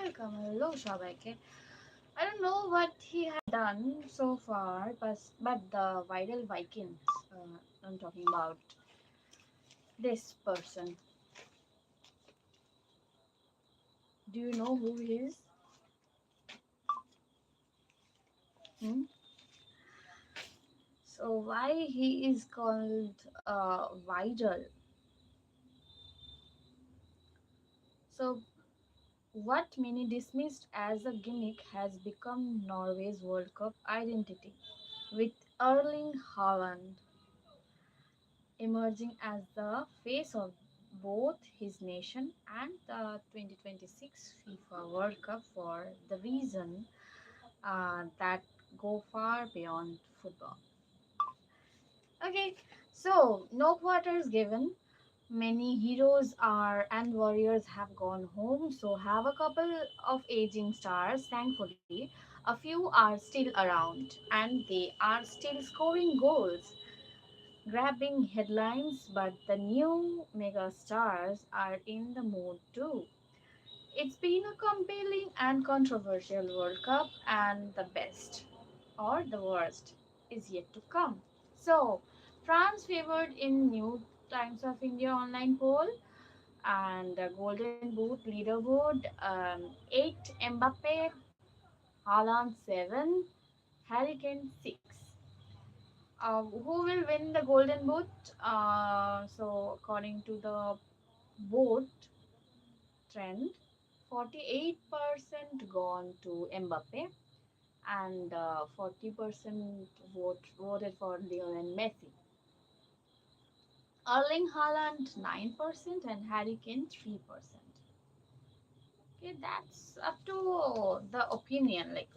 welcome. Hello, Shabake. I don't know what he had done so far, but the viral Vikings, I'm talking about this person. Do you know who he is? Hmm? So, why he is called viral? So, what many dismissed as a gimmick has become Norway's World Cup identity, with Erling Haaland emerging as the face of both his nation and the 2026 FIFA World Cup for the reason that go far beyond football. Okay, so no quarters given. Many heroes are and warriors have gone home, so have a couple of aging stars. Thankfully, a few are still around and they are still scoring goals, grabbing headlines, but the new mega stars are in the mood too. It's been a compelling and controversial World Cup, and the best or the worst is yet to come. So, France favored in New Times of India online poll, and the Golden Boot leaderboard 8 Mbappe, Haaland 7, Harry Kane 6. Who will win the Golden Boot? So, according to the vote trend, 48% gone to Mbappe and 40% voted for Lionel Messi. Erling Haaland 9% and Harry Kane 3%. Okay, that's up to the opinion. Like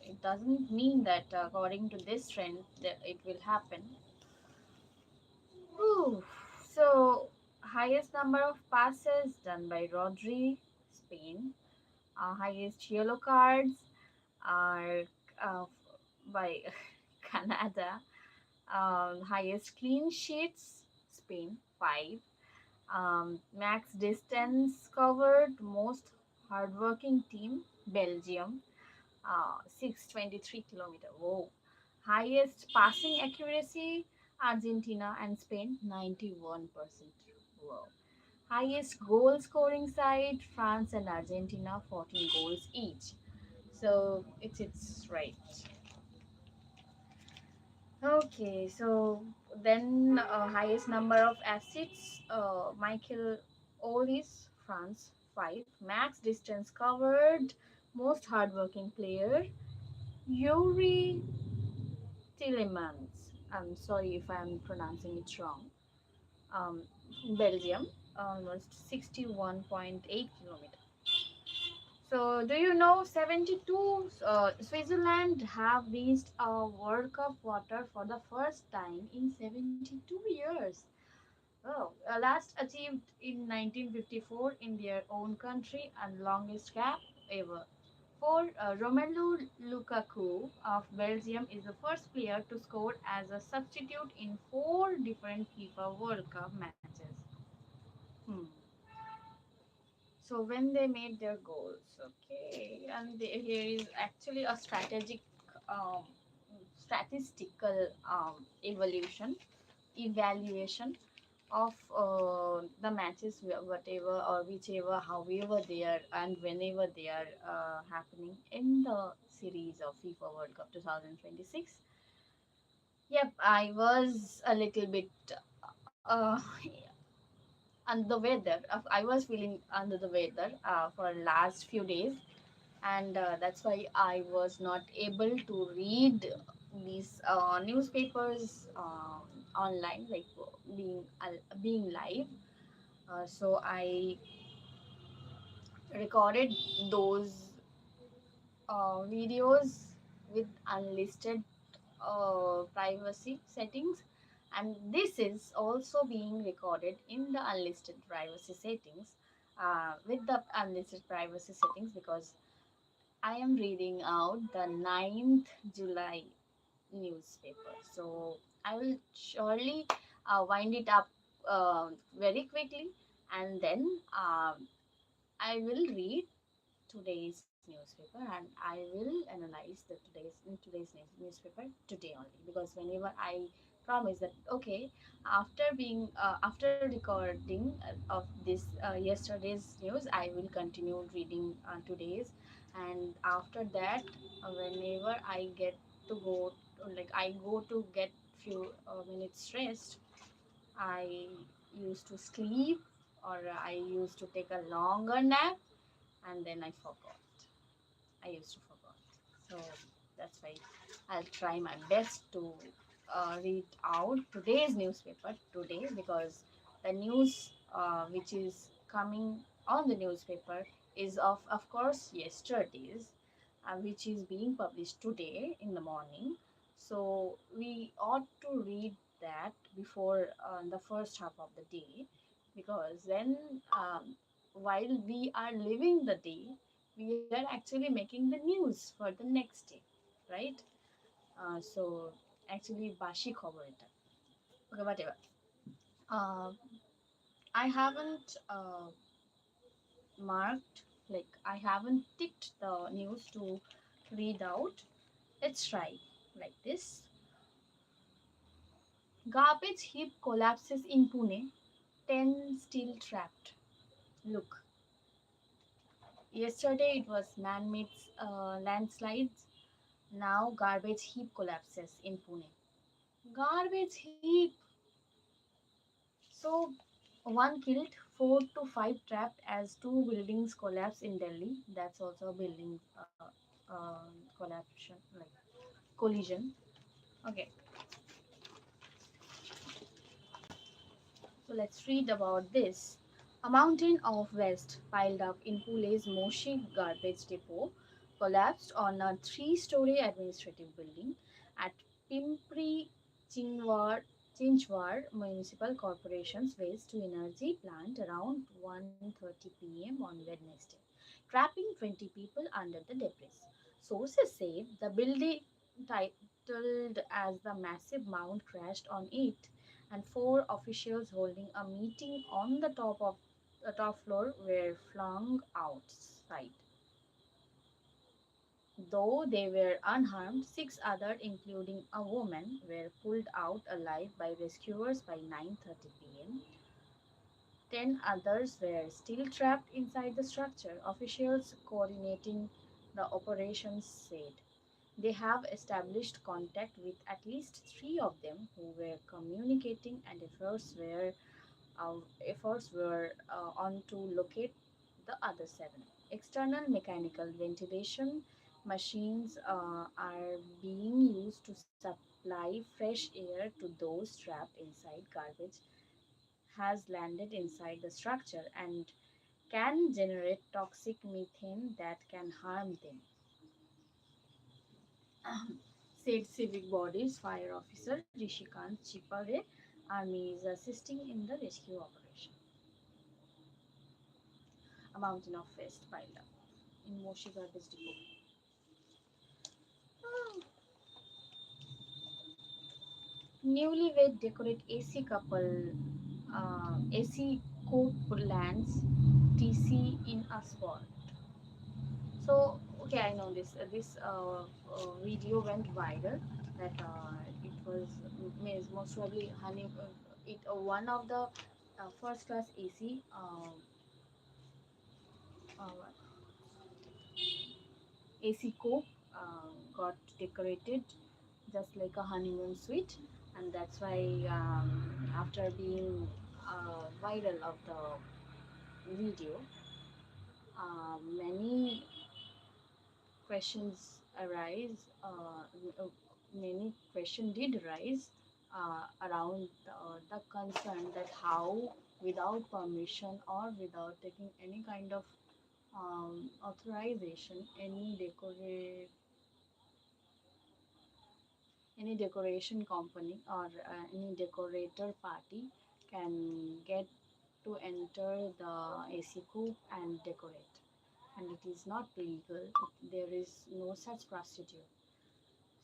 it doesn't mean that according to this trend that it will happen. Whew. So highest number of passes done by Rodri, Spain. Highest yellow cards are uh, by Canada. Highest clean sheets, Spain 5. Max distance covered, most hardworking team, Belgium, 623 kilometer. Whoa. Highest passing accuracy, Argentina and Spain, 91%. Whoa. Highest goal scoring side, France and Argentina, 14 goals each. So it's right. Okay, so then highest number of assists, Michael Ollis, France, 5. Max distance covered, most hardworking player, Yuri Tillemans. I'm sorry if I'm pronouncing it wrong. Um, Belgium, almost 61.8 kilometers. So, do you know 72 Switzerland have reached a World Cup quarter for the first time in 72 years? Oh, last achieved in 1954 in their own country and longest gap ever. For Romelu Lukaku of Belgium is the first player to score as a substitute in four different FIFA World Cup matches. Hmm. So when they made their goals, okay, and here is actually a um, statistical evaluation of the matches, whatever or whichever, however they are and whenever they are happening in the series of FIFA World Cup 2026. Yep, I was a little bit uh, under the weather. I was feeling under the weather for last few days, and that's why I was not able to read these newspapers online, like being live. So I recorded those videos with unlisted privacy settings, and this is also being recorded in the unlisted privacy settings, with the unlisted privacy settings, because I am reading out the 9th July newspaper. So I will surely wind it up very quickly, and then I will read today's newspaper, and I will analyze the today's newspaper today only, because whenever I promise that okay, after recording of this yesterday's news, I will continue reading today's, and after that, whenever I get to go, like I go to get few minutes rest, I used to sleep, or I used to take a longer nap, and then I forgot. I used to forget. So that's why I'll try my best to read out today's newspaper today, because the news which is coming on the newspaper is of course yesterday's, which is being published today in the morning. So we ought to read that before the first half of the day, because then while we are living the day, we are actually making the news for the next day, right? So actually bashi khobor eta. Okay, whatever. uh, I haven't marked, like I haven't ticked the news to read out. Let's try like this. Garbage heap collapses in Pune, 10 still trapped. Look, yesterday it was man-made landslides. Now garbage heap collapses in Pune. Garbage heap. So one killed, 4 to 5 trapped as two buildings collapse in Delhi. That's also a building collapse, like collision. Okay, so let's read about this. A mountain of waste piled up in Pune's Moshi garbage depot collapsed on a three-story administrative building at Pimpri Chinchwad Municipal Corporation's waste to energy plant around 1:30 p.m. on Wednesday, trapping 20 people under the debris. Sources say the building, titled as the massive mound, crashed on it, and four officials holding a meeting on the top floor were flung outside. Though they were unharmed, six others, including a woman, were pulled out alive by rescuers by 9:30 p.m. 10 others were still trapped inside the structure. Officials coordinating the operations said they have established contact with at least three of them who were communicating, and efforts were on to locate the other seven. External mechanical ventilation machines are being used to supply fresh air to those trapped inside. Garbage has landed inside the structure and can generate toxic methane that can harm them, said civic bodies fire officer Rishikant Chipare. Army is assisting in the rescue operation. A mountain of waste piled up in Moshi garbage depot. Ah, newlywed decorate AC couple, AC Coop lands TC in a spot. So, okay, I know this. Video went viral. That it was means most probably one of the first class AC uh, AC Coop got decorated just like a honeymoon suite, and that's why after being viral of the video, many questions arise. Many questions did arise around the concern that how, without permission or without taking any kind of authorization, any decoration company or any decorator party can get to enter the AC coop and decorate, and it is not legal. There is no such procedure.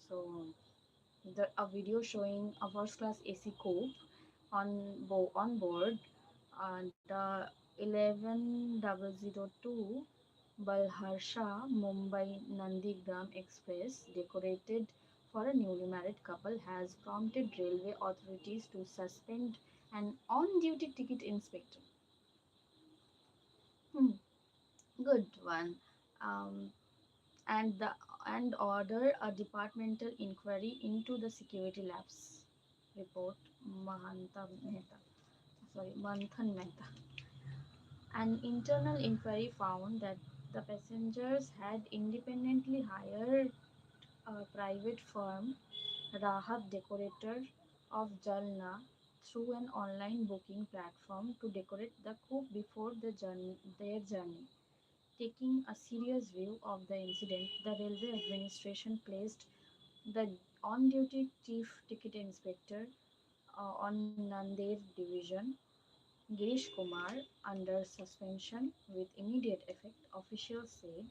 So, a video showing a first class AC coupe on board the 11002 Balharsha Mumbai Nandigram Express, decorated for a newly married couple, has prompted railway authorities to suspend an on duty ticket inspector. Hmm, good one. Um, and the and order a departmental inquiry into the security lapse. Report Mahanta Mehta. Sorry, Manthan Mehta. An internal inquiry found that the passengers had independently hired a private firm, Rahat Decorator of Jalna, through an online booking platform to decorate the coupe before their journey. Taking a serious view of the incident, the railway administration placed the on-duty chief ticket inspector on Nandev division, Girish Kumar, under suspension with immediate effect. Officials said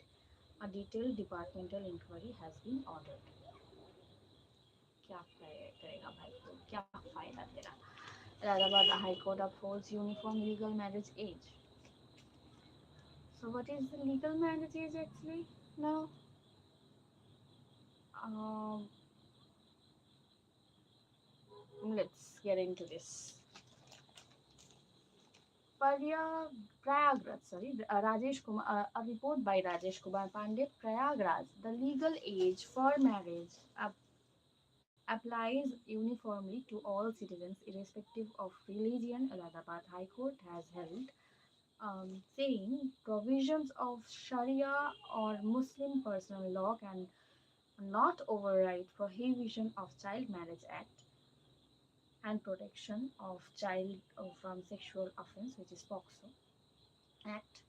a detailed departmental inquiry has been ordered. क्या करेगा भाई तो क्या फायदा तेरा Allahabad High Court upholds uniform legal marriage age. So what is the legal marriage age actually now? Um, let's get into this. Parya, Prayagraj, sorry, Rajesh Kumar, a report by Rajesh Kumar Pandey, Prayagraj, the legal age for marriage applies uniformly to all citizens irrespective of religion. Allahabad High Court has held, saying provisions of Sharia or Muslim personal law can not override Prohibition of Child Marriage Act and Protection of Child from Sexual Offence, which is POXO Act.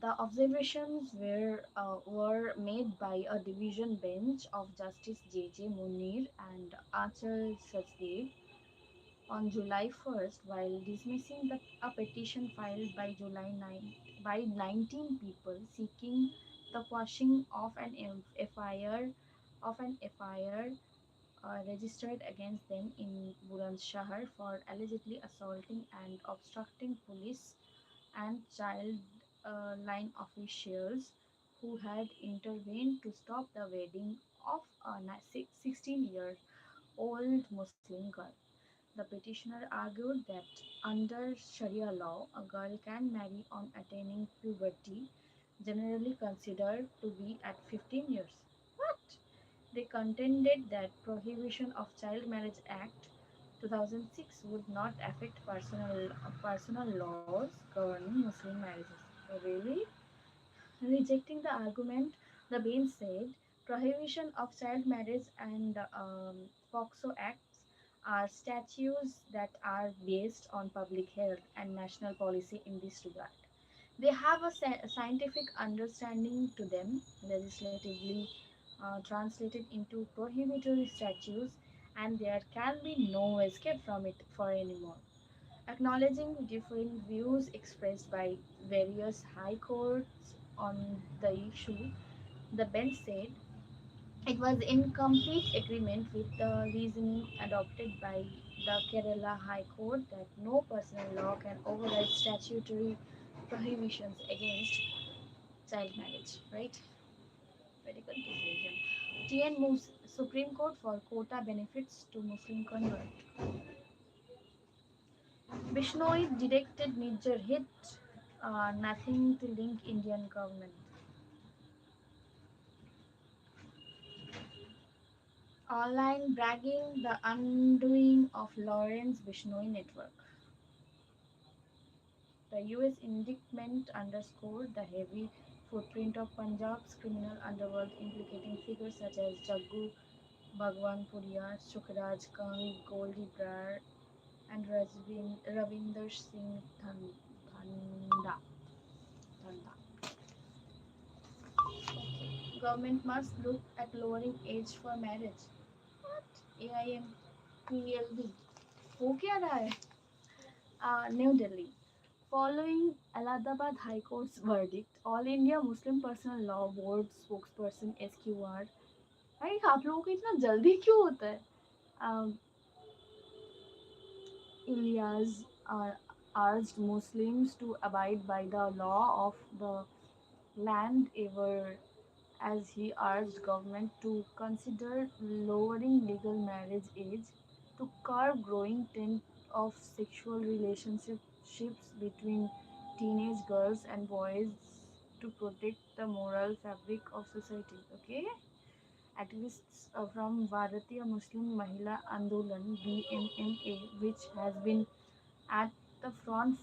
The observations were made by a division bench of Justice J.J. Munir and Achal Sachdev on July 1st, while dismissing a petition filed by July 9 by 19 people seeking the quashing of an FIR registered against them in Bulandshahr for allegedly assaulting and obstructing police and child line officials who had intervened to stop the wedding of a 16-year-old Muslim girl. The petitioner argued that under Sharia law, a girl can marry on attaining puberty, generally considered to be at 15 years. What? They contended that Prohibition of Child Marriage Act 2006 would not affect personal laws governing Muslim marriages. Oh, really? Rejecting the argument, the bench said prohibition of child marriage and POXO acts are statutes that are based on public health and national policy in this regard. They have a scientific understanding to them, legislatively translated into prohibitory statutes, and there can be no escape from it for anymore. Acknowledging different views expressed by various high courts on the issue, the bench said it was in complete agreement with the reasoning adopted by the Kerala High Court that no personal law can override statutory prohibitions against child marriage. Right? Very good decision. TN moves Supreme Court for quota benefits to Muslim convert. Bishnoi directed Nijjar hit, nothing to link Indian government. Online bragging, the undoing of Lawrence Bishnoi network. The US indictment underscored the heavy footprint of Punjab's criminal underworld, implicating figures such as Jaggu Bhagwanpuria, Sukhraj Kang, Goldie Brar, and Ravinder Singh Dhanda. Dhanda. Okay. Government must look at lowering age for marriage. What? AIM PLB. हो क्या रहा है? New Delhi. Following Allahabad High Court's verdict, All India Muslim Personal Law Board spokesperson SQR, भाई आप लोगों को इतना जल्दी क्यों होता है? Um, Ilyas urged Muslims to abide by the law of the land ever, as he urged government to consider lowering legal marriage age to curb growing trend of sexual relationships between teenage girls and boys to protect the moral fabric of society. Okay, activists from Bharatiya Muslim Mahila Andolan (BMMA), which has been at the front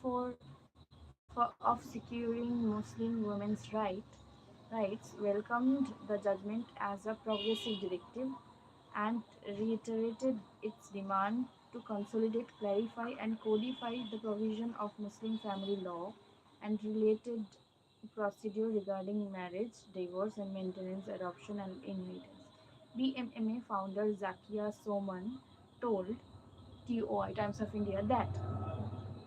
of securing Muslim women's rights, welcomed the judgment as a progressive directive and reiterated its demand to consolidate, clarify, and codify the provision of Muslim family law and related procedure regarding marriage, divorce, and maintenance, adoption, and inheritance. BMMA founder Zakia Soman told TOI Times of India that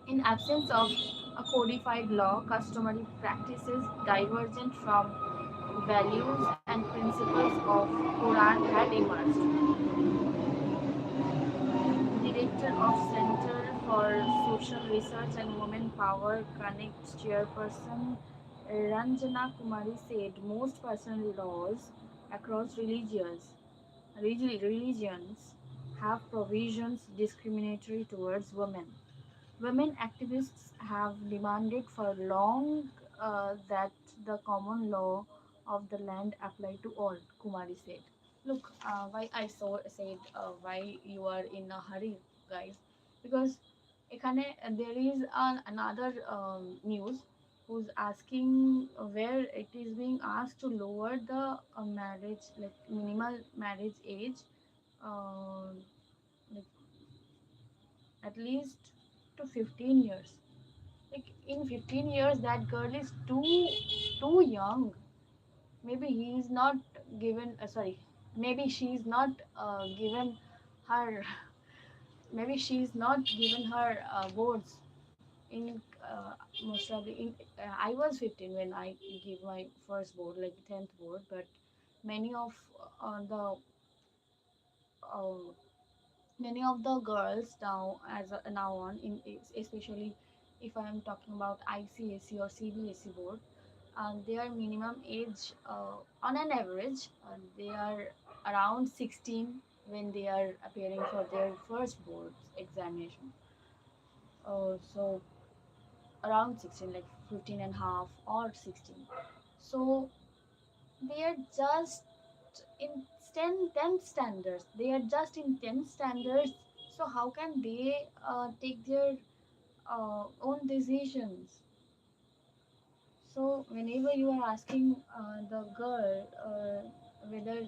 in absence of a codified law, customary practices divergent from values and principles of Quran had emerged. Director of Center for Social Research and Women Power Connect chairperson Ranjana Kumari said most personal laws across religions have provisions discriminatory towards women. Women activists have demanded for long that the common law of the land apply to all, Kumari said. Look, why I said why you are in a hurry, guys, because এখানে there is another news who's asking where it is being asked to lower the marriage, like minimal marriage age, uh, like at least to 15 years. Like in 15 years that girl is too young. Maybe he is not given sorry, maybe she is not given her maybe she is not given her boards in most probably in I was 15 when I gave my first board, like 10th board, but many of the uh, many of the girls now now on in especially if I am talking about ICSE or CBSE board, their minimum age on an average they are around 16 when they are appearing for their first board examination. So around 16, like 15 and a half or 16. So they are just in 10th standards. They are just in 10th standards. So how can they take their own decisions? So whenever you are asking the girl whether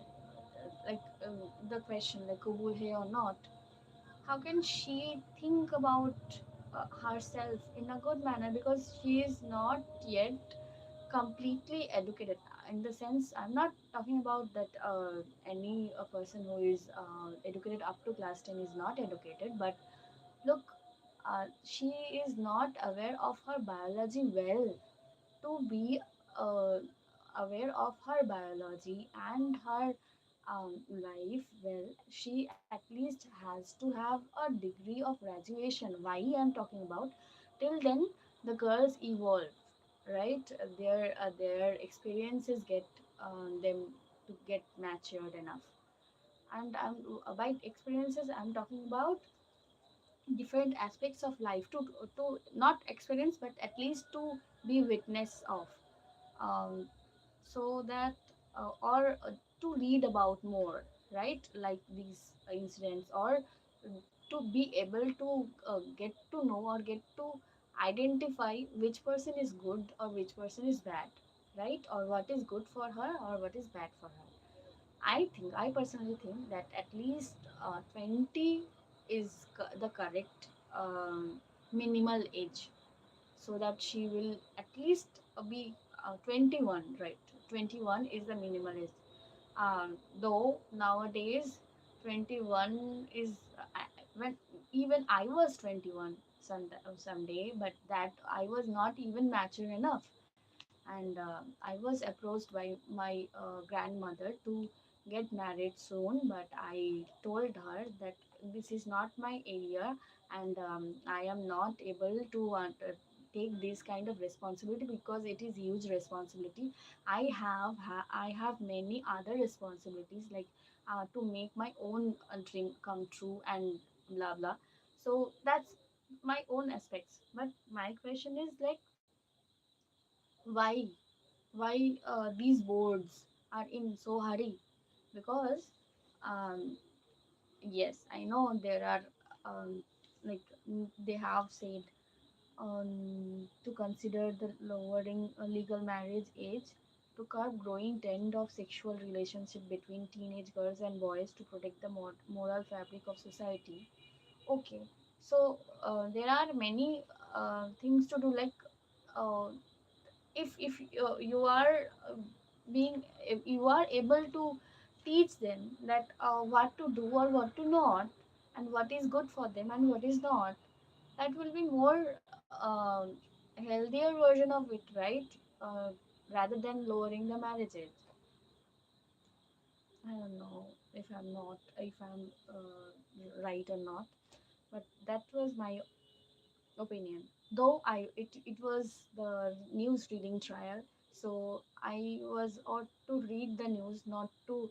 the question like kabul hai or not, how can she think about herself in a good manner because she is not yet completely educated, in the sense I'm not talking about that any person who is educated up to class 10 is not educated, but look, she is not aware of her biology well to be uh, aware of her biology and her life well. She at least has to have a degree of graduation. Why I'm talking about, till then the girls evolve, right? Their experiences get them to get matured enough, and by experiences I'm talking about different aspects of life to not experience but at least to be witness of, um, so that or to read about more, right, like these incidents, or to be able to get to know or get to identify which person is good or which person is bad, right, or what is good for her or what is bad for her. I personally think that at least 20 is the correct minimal age, so that she will at least be 21, right? 21 is the minimal age. Though nowadays 21 is when even I was 21 someday, but that I was not even mature enough, and I was approached by my grandmother to get married soon, but I told her that this is not my area, and I am not able to take this kind of responsibility because it is huge responsibility. I have many other responsibilities, like to make my own dream come true and blah blah. So that's my own aspects. But my question is like, why these boards are in so hurry? Because um, yes, I know there are like they have said to consider the lowering legal marriage age to curb growing trend of sexual relationship between teenage girls and boys to protect the moral fabric of society. Okay, so there are many things to do, like uh, if you are being if you are able to teach them that what to do or what to not, and what is good for them and what is not, that will be more healthier version of it, right? uh, Rather than lowering the marriage age. I don't know if I'm right or not, but that was my opinion. Though it was the news reading trial, so I was ought to read the news, not to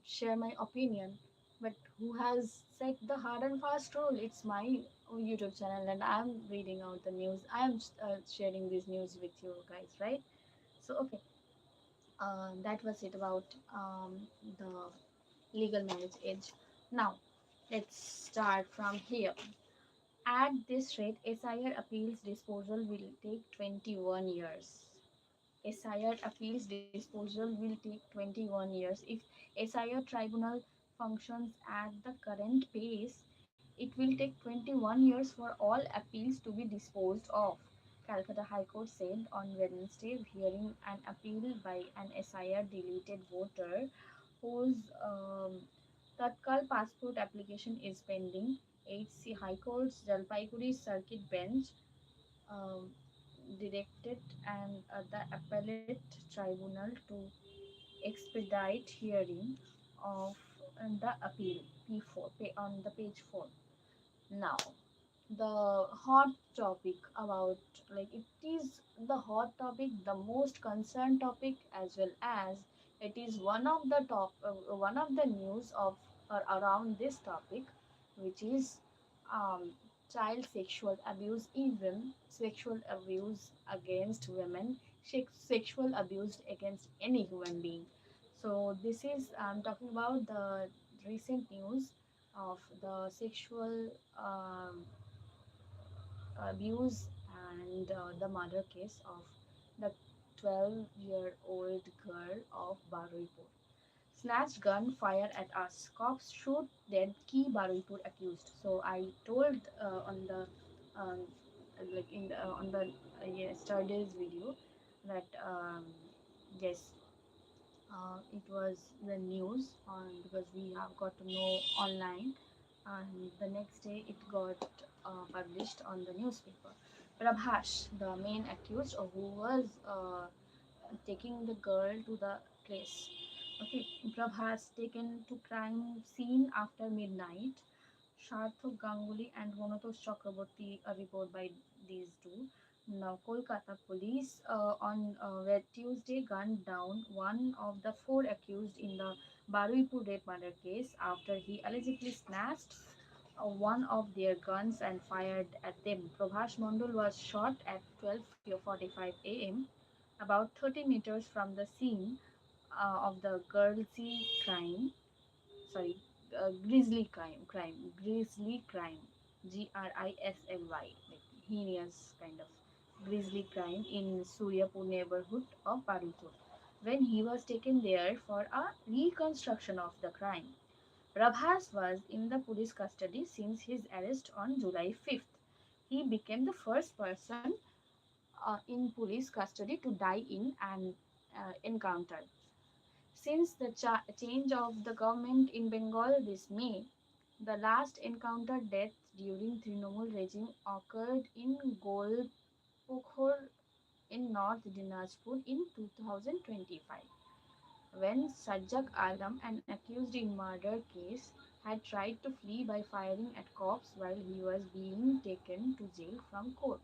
share my opinion. But who has set the hard and fast rule? It's my YouTube channel, and I'm reading out the news. I'm sharing this news with you guys, right? So okay, that was it about the legal marriage age. Now let's start from here. At this rate, SIR appeals disposal will take 21 years. SIR appeals disposal will take 21 years. If SIR tribunal functions at the current pace, it will take 21 years for all appeals to be disposed of. Calcutta High Court said on Wednesday, hearing an appeal by an SIR deleted voter whose Tatkal passport application is pending. HC High Court's Jalpaiguri Circuit Bench um, directed and the appellate tribunal to expedite hearing of the appeal P4 on the page 4. Now, the hot topic about, like, it is the hot topic, the most concerned topic, as well as it is one of the news of around this topic, which is um, child sexual abuse, even sexual abuse against women, sexual abuse against any human being. So this is, I'm talking about the recent news of the sexual abuse and the murder case of the 12-year-old girl of Baruipur. Snatched gun, fire at us. Cops shoot dead key Baruipur accused. So I told on the um, like in the, on the yesterday's video that yes, it was the news on, because we have got to know online, and the next day it got published on the newspaper. Prabhash, the main accused, who was taking the girl to the place. Okay, Prabhas taken to crime scene after midnight. Sharthak Ganguly and Monotosh Chakraborty, a report by these two. Now, Kolkata police on Tuesday gunned down one of the four accused in the Baruipur rape murder case after he allegedly snatched one of their guns and fired at them. Prabhash Mondal was shot at 12:45 a.m., about 30 meters from the scene of the Guernsey crime, sorry, grisly crime, Grisly, like heinous kind of grisly crime in Suryapur neighborhood of Parupur, when he was taken there for a reconstruction of the crime. Prabhas was in the police custody since his arrest on July 5th. He became the first person in police custody to die in an encounter. Since the change of the government in Bengal this May, the last encounter death during Trinamool regime occurred in Golpokhor in North Dinajpur in 2025, when Sajjak Alam, an accused in murder case, had tried to flee by firing at cops while he was being taken to jail from court.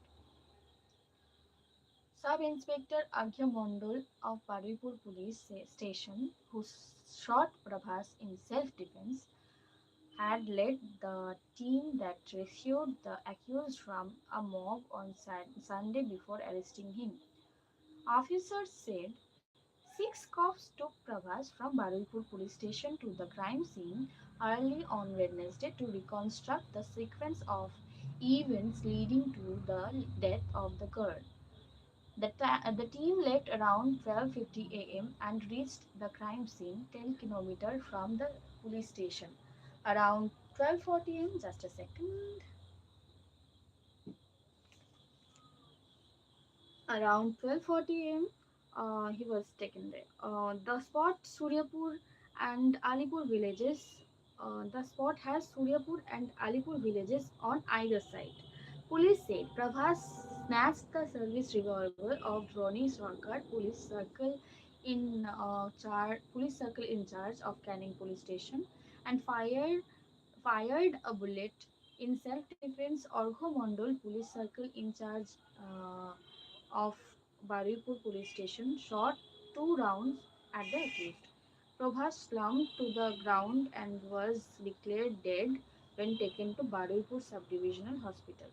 Sub-Inspector Agya Mondol of Paripur Station, who shot Prabhas in self-defense, had led the team that rescued the accused from a mob on Sunday before arresting him. Officers said six cops took Prabhas from Barulpur police station to the crime scene early on Wednesday to reconstruct the sequence of events leading to the death of the girl. The team left around 12:50 a.m. and reached the crime scene 10 kilometers from the police station. Around 12:40 a.m. Just a second. Around 12:40 a.m. He was taken there. The spot Suryapur and Alipur villages. The spot has Suryapur and Alipur villages on either side. Police said Prabhas snatched the service revolver of Roni Sarkar, police circle in charge of Canning police station, and fired a bullet in self-defense. Orgho Mondol, police circle in charge of Baripur police station, shot two rounds at the accused. Prabhas slumped to the ground and was declared dead when taken to Baripur Subdivisional Hospital.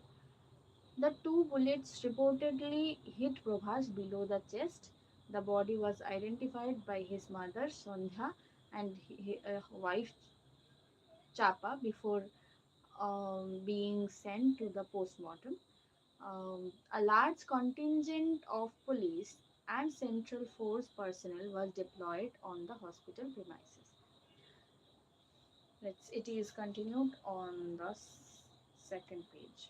The two bullets reportedly hit Prabhas below the chest. The body was identified by his mother Sondhya and his wife Chapa before being sent to the postmortem. A large contingent of police and Central Force personnel was deployed on the hospital premises. It is continued on the second page.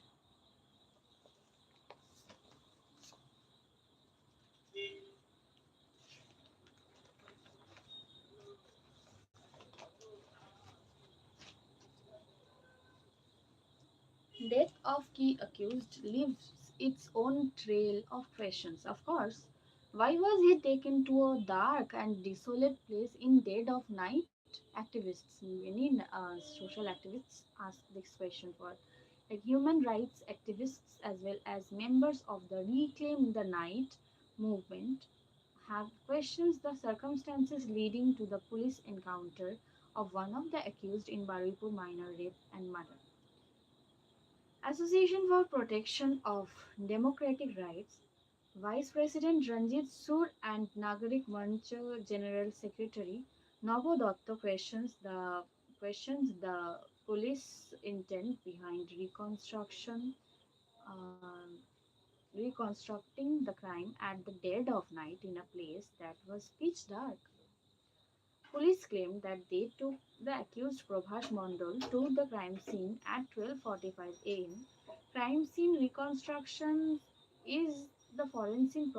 Death of key accused leaves its own trail of questions. Of course, why was he taken to a dark and desolate place in dead of night? Activists, many social activists ask this question for like human rights activists as well as members of the Reclaim the Night movement have questioned the circumstances leading to the police encounter of one of the accused in Baripur minor rape and murder. Association for Protection of Democratic Rights, Vice President Ranjit Soor and Nagarik Manch General Secretary Nabo Datta questions the police intent behind reconstructing the crime at the dead of night in a place that was pitch dark. Police claimed that they took the accused Prabhas Mondal to the crime scene at 12:45 a.m. Crime scene reconstruction is the forensic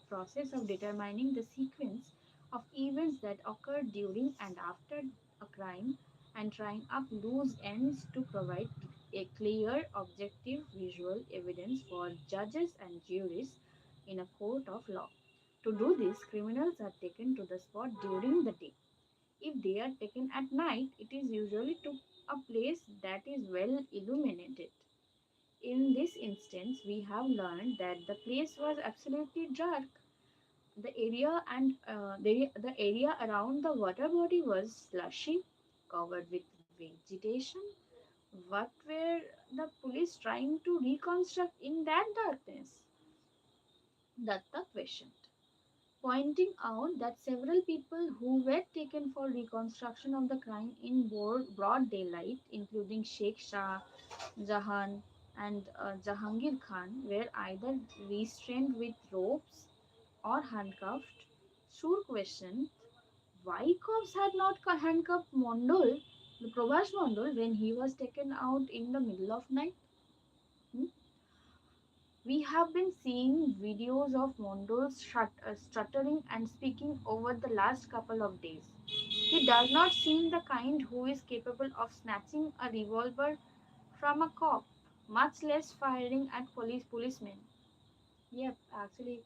process of determining the sequence of events that occurred during and after a crime and trying up loose ends to provide a clear, objective visual evidence for judges and juries in a court of law. To do this, criminals are taken to the spot during the day. If they are taken at night, it is usually to a place that is well illuminated. In this instance, we have learned that the place was absolutely dark. The area around the water body was slushy, covered with vegetation. What were the police trying to reconstruct in that darkness? Datta questioned, pointing out that several people who were taken for reconstruction of the crime in broad daylight, including Sheikh Shah Jahan and Jahangir Khan, were either restrained with ropes or handcuffed. Sur questioned why cops had not handcuffed Mondol, the Prabhas Mondol, when he was taken out in the middle of night. Hmm? We have been seeing videos of Mondol's stuttering and speaking over the last couple of days. He does not seem the kind who is capable of snatching a revolver from a cop, much less firing at policemen. Yep, actually,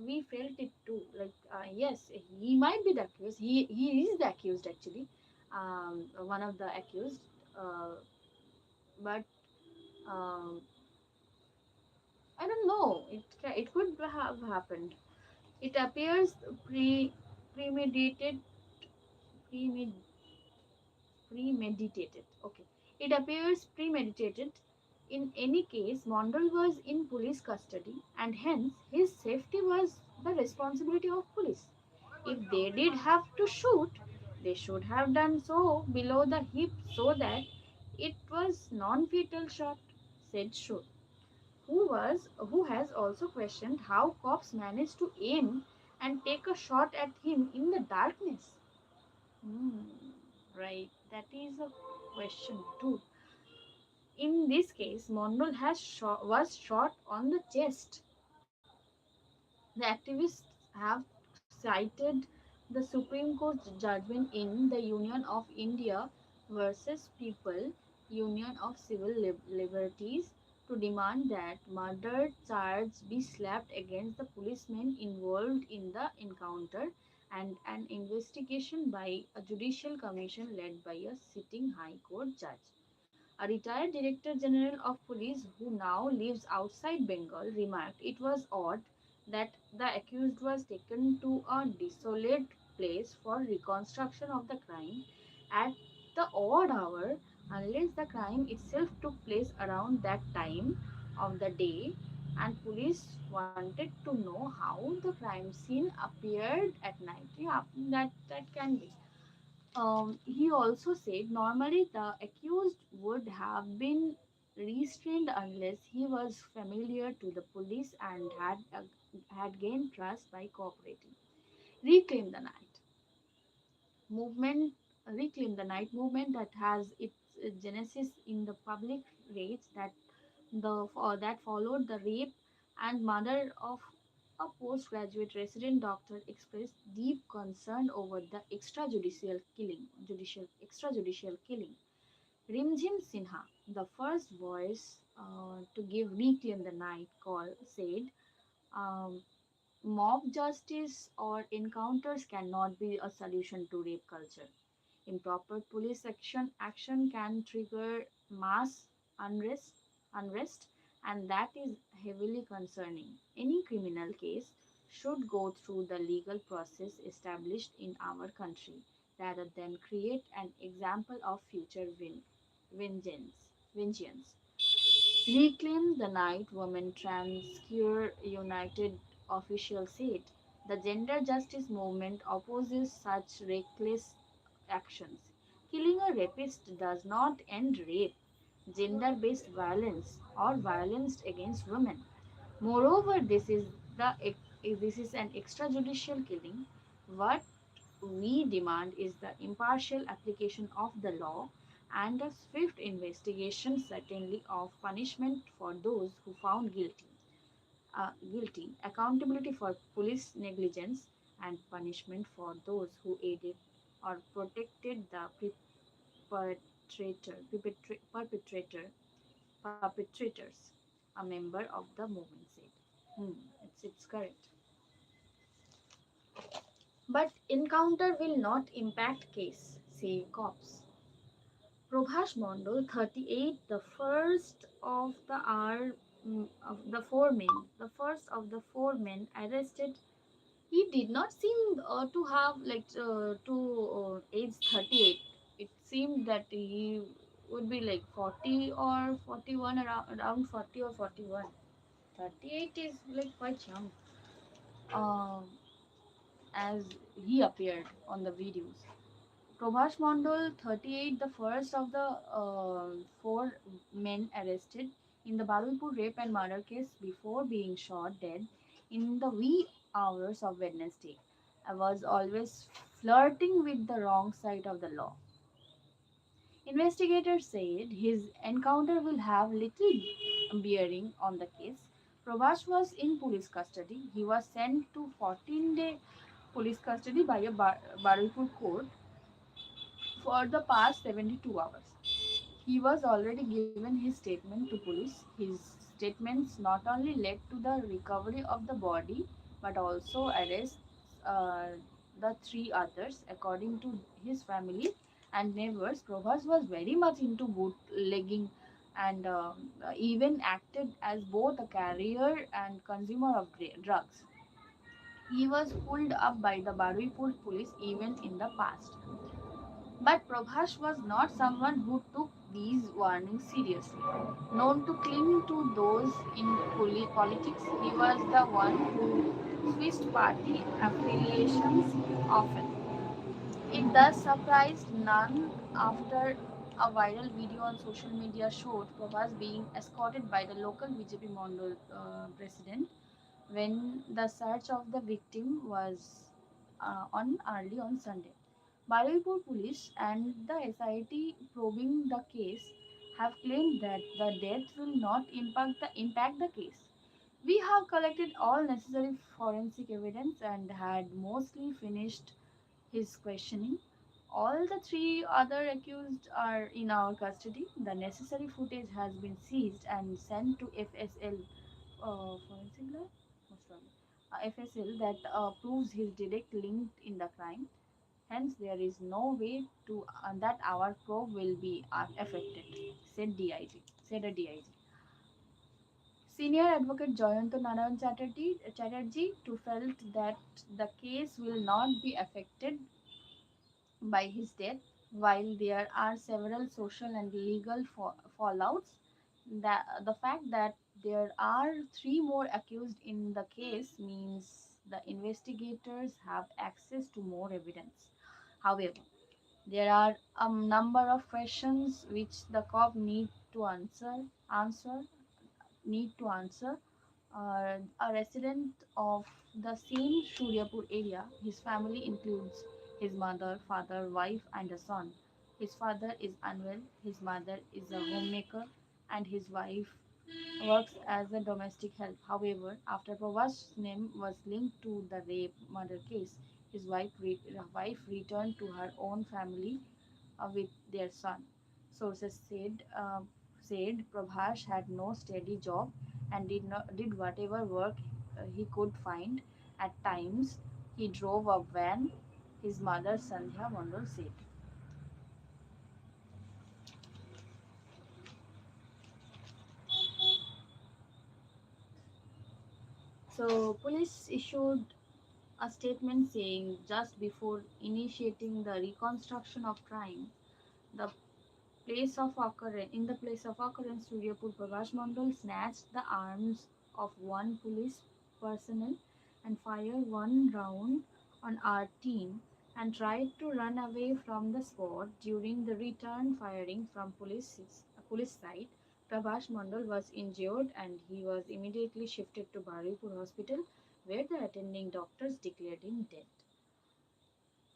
we felt it too. Yes, he might be the accused. He is the accused actually, one of the accused. But um, I don't know. It could have happened. It appears premeditated, premed, premeditated. Okay. It appears premeditated. In any case, Mondal was in police custody, and hence his safety was the responsibility of police. If they did have to shoot, they should have done so below the hip so that it was non-fatal shot, said Shruti, who has also questioned how cops managed to aim and take a shot at him in the darkness. Hmm, right, that is a question too. In this case, Mondal was shot on the chest. The activists have cited the Supreme Court judgment in the Union of India versus People, Union of Civil Liberties, to demand that murder charge be slapped against the policemen involved in the encounter and an investigation by a judicial commission led by a sitting High Court judge. A retired Director General of Police who now lives outside Bengal remarked it was odd that the accused was taken to a desolate place for reconstruction of the crime at the odd hour, unless the crime itself took place around that time of the day, and police wanted to know how the crime scene appeared at night. Yeah, that can be. He also said normally the accused would have been restrained unless he was familiar to the police and had gained trust by cooperating. Reclaim the night movement. Reclaim the night movement that has its genesis in the public rage that followed the rape and murder of a postgraduate resident doctor expressed deep concern over the extrajudicial killing. Rimjim Sinha, the first voice to give Reclaim the Night call, said, um, mob justice or encounters cannot be a solution to rape culture. Improper police action can trigger mass unrest, unrest, and that is heavily concerning. Any criminal case should go through the legal process established in our country rather than create an example of future vengeance. Reclaim the Night Women Transqueer United official said the gender justice movement opposes such reckless actions. Killing a rapist does not end rape, gender based violence, or violence against women. Moreover, this is an extrajudicial killing. What we demand is the impartial application of the law and a swift investigation, certainly of punishment for those who found guilty, accountability for police negligence, and punishment for those who aided or protected the perpetrators, a member of the movement said. Hmm, it's correct. But encounter will not impact case, say cops. Prabhash Mondal, 38, the first of the first of the four men arrested, he did not seem to have to age 38. It seemed that he would be like 40 or 41, around 40 or 41. 38 is like quite young, um, as he appeared on the videos. Prabhash Mondal, 38, the first of the four men arrested in the Badalpur rape and murder case before being shot dead in the wee hours of Wednesday, was always flirting with the wrong side of the law. Investigators said his encounter will have little bearing on the case. Prabhash was in police custody. He was sent to 14-day police custody by a Badalpur court for the past 72 hours. He was already given his statement to police. His statements not only led to the recovery of the body but also arrest uh, the three others. According to his family and neighbors, Prabhas was very much into bootlegging and even acted as both a carrier and consumer of drugs. He was pulled up by the Barwipur police even in the past. But Prabhash was not someone who took these warnings seriously. Known to cling to those in politics, he was the one who switched party affiliations often. It thus surprised none after a viral video on social media showed Prabhas being escorted by the local BJP Mondal president when the search of the victim was on early on Sunday. Baraipur police and the SIT probing the case have claimed that the death will not impact the case. We have collected all necessary forensic evidence and had mostly finished his questioning. All the three other accused are in our custody. The necessary footage has been seized and sent to FSL forensic lab, most probably. FSL that proves his direct link in the crime. Hence, there is no way to that our probe will be affected, said DIG. Said a DIG. Senior advocate Jayanta Narayan Chatterjee too felt that the case will not be affected by his death, while there are several social and legal fallouts. The fact that there are three more accused in the case means the investigators have access to more evidence. However, there are a number of questions which the cop answer need to answer. A resident of the same Suryapur area, his family includes his mother, father, wife, and a son. His father is unwell, his mother is a homemaker, and his wife works as a domestic help. However, after Pravash's name was linked to the rape murder case, his wife returned to her own family with their son. Sources said Prabhash had no steady job and did whatever work he could find. At times, he drove a van. His mother Sandhya Mondal said. So, police issued a statement saying just before initiating the reconstruction of crime, the in the place of occurrence, Suryapur Prakash Mandal snatched the arms of one police personnel and fired one round on our team and tried to run away from the spot. During the return firing from police side, Prabhash Mandal was injured and he was immediately shifted to Baripur Hospital where the attending doctors declared him dead.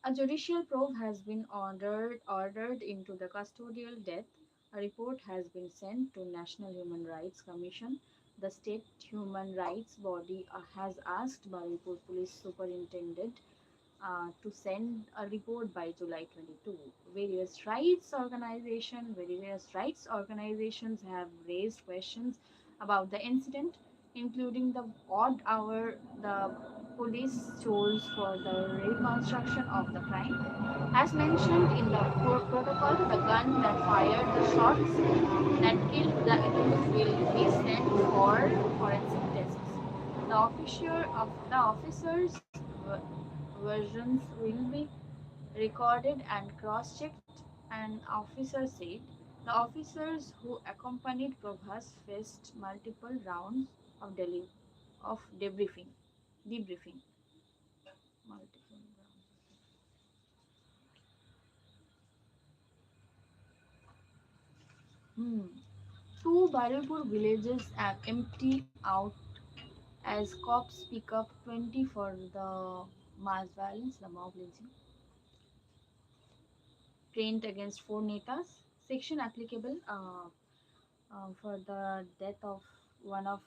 A judicial probe has been ordered into the custodial death. A report has been sent to National Human Rights Commission. The state human rights body has asked Baripur Police Superintendent to send a report by July 22. Various rights organizations have raised questions about the incident, including the odd hour the police chose for the reconstruction of the crime. As mentioned in the protocol, the gun that fired the shots that killed the accused will be sent for forensic tests. The officers' versions will be recorded and cross-checked. An officer said the officers who accompanied Prabhas faced multiple rounds of debriefing. Debriefing. Multiple rounds. Hmm. Two Baripur villages are empty out as cops pick up 20 for the mass violence, the mob lynching, trained against four netas. Section applicable for the death of one of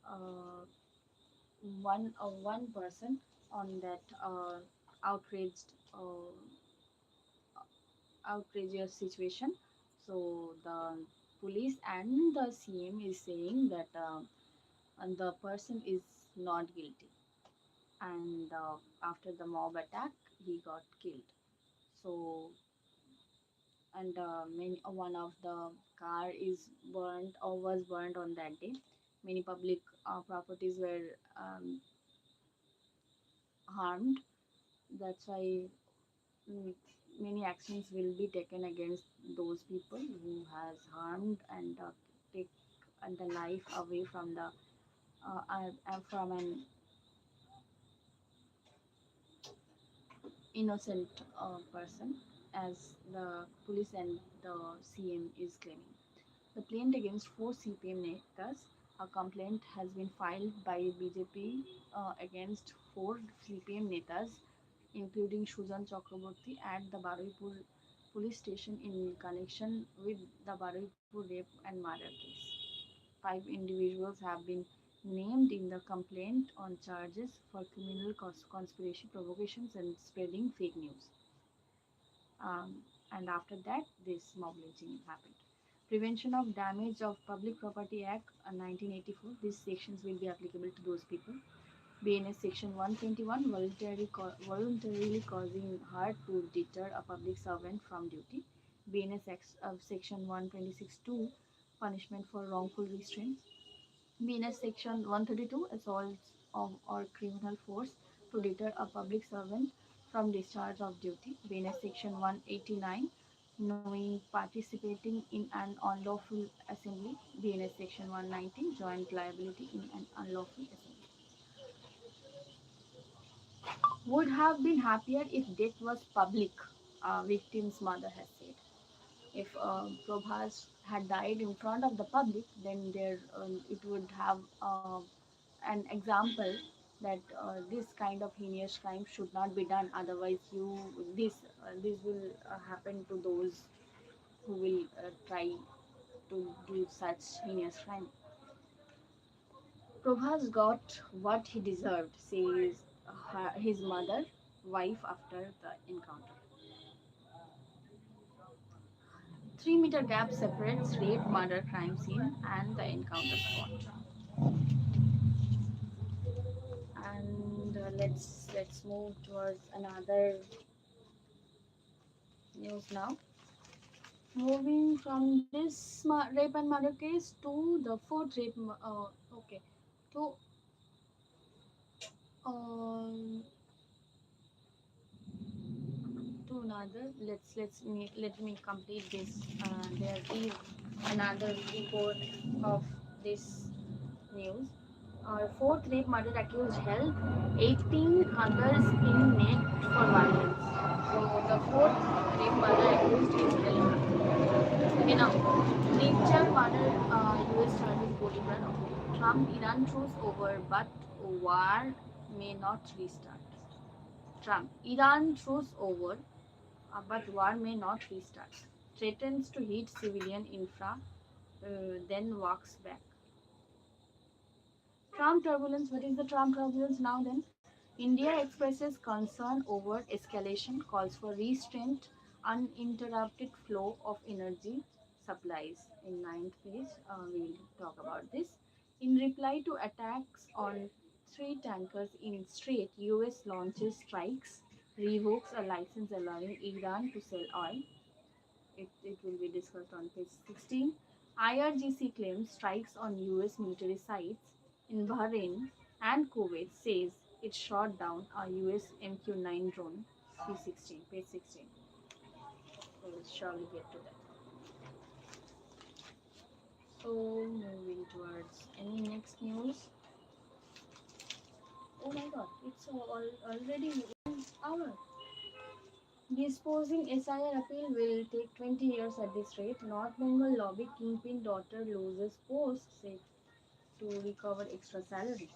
uh, one person on that outraged outrageous situation. So the police and the CM is saying that and the person is not guilty, and after the mob attack, he got killed. So and one of the car is burnt or was burnt on that day. Many public properties were harmed. That's why mm, many actions will be taken against those people who has harmed and take the life away from the from an innocent person, as the police and the CM is claiming. The complaint against four CPM netas. A complaint has been filed by BJP against four CPM netas, including Shujan Chakraborty at the Baruipur police station in connection with the Baruipur rape and murder case. Five individuals have been named in the complaint on charges for criminal conspiracy, provocations, and spreading fake news. And after that, this mob lynching happened. Prevention of Damage of Public Property Act 1984. These sections will be applicable to those people. BNS Section 121, voluntarily causing hurt to deter a public servant from duty. BNS Section 126(2), punishment for wrongful restraint. BNS Section 132, assaults of or criminal force to deter a public servant from discharge of duty. BNS Section 189, knowing participating in an unlawful assembly. BNS Section 190, joint liability in an unlawful assembly. Would have been happier if death was public, victim's mother has said. If Prabhas had died in front of the public, then it would have an example that this kind of heinous crime should not be done. Otherwise, this will happen to those who will try to do such heinous crime. Prabhas got what he deserved, says his mother, wife after the encounter. 3 meter gap separates rape murder crime scene and the encounter spot. And let's move towards another news now. Moving from this rape and murder case to the fourth okay, to um, to another. Let me complete this. There is another report of this news. Our fourth rape murder accused held 18 others in net for violence. So the fourth rape murder accused is held. Okay, now nature murder US charges Bolivar. Okay, Trump Iran truce over, but war may not restart. Trump Iran truce over, but war may not restart. Threatens to hit civilian infra, then walks back. Trump turbulence. What is the Trump turbulence now then? India expresses concern over escalation, calls for restraint, uninterrupted flow of energy supplies. In ninth page, we'll talk about this. In reply to attacks on three tankers in Strait, US launches strikes, revokes a license allowing Iran to sell oil. It will be discussed on page 16. IRGC claims strikes on US military sites in Bahrain and Kuwait, says it shot down a US MQ-9 drone. P16, page 16. We will surely get to that. So, moving towards any next news. Oh my god, it's already 1 hour. Disposing SIR appeal will take 20 years at this rate. North Bengal lobby kingpin daughter loses post, said to recover extra salary.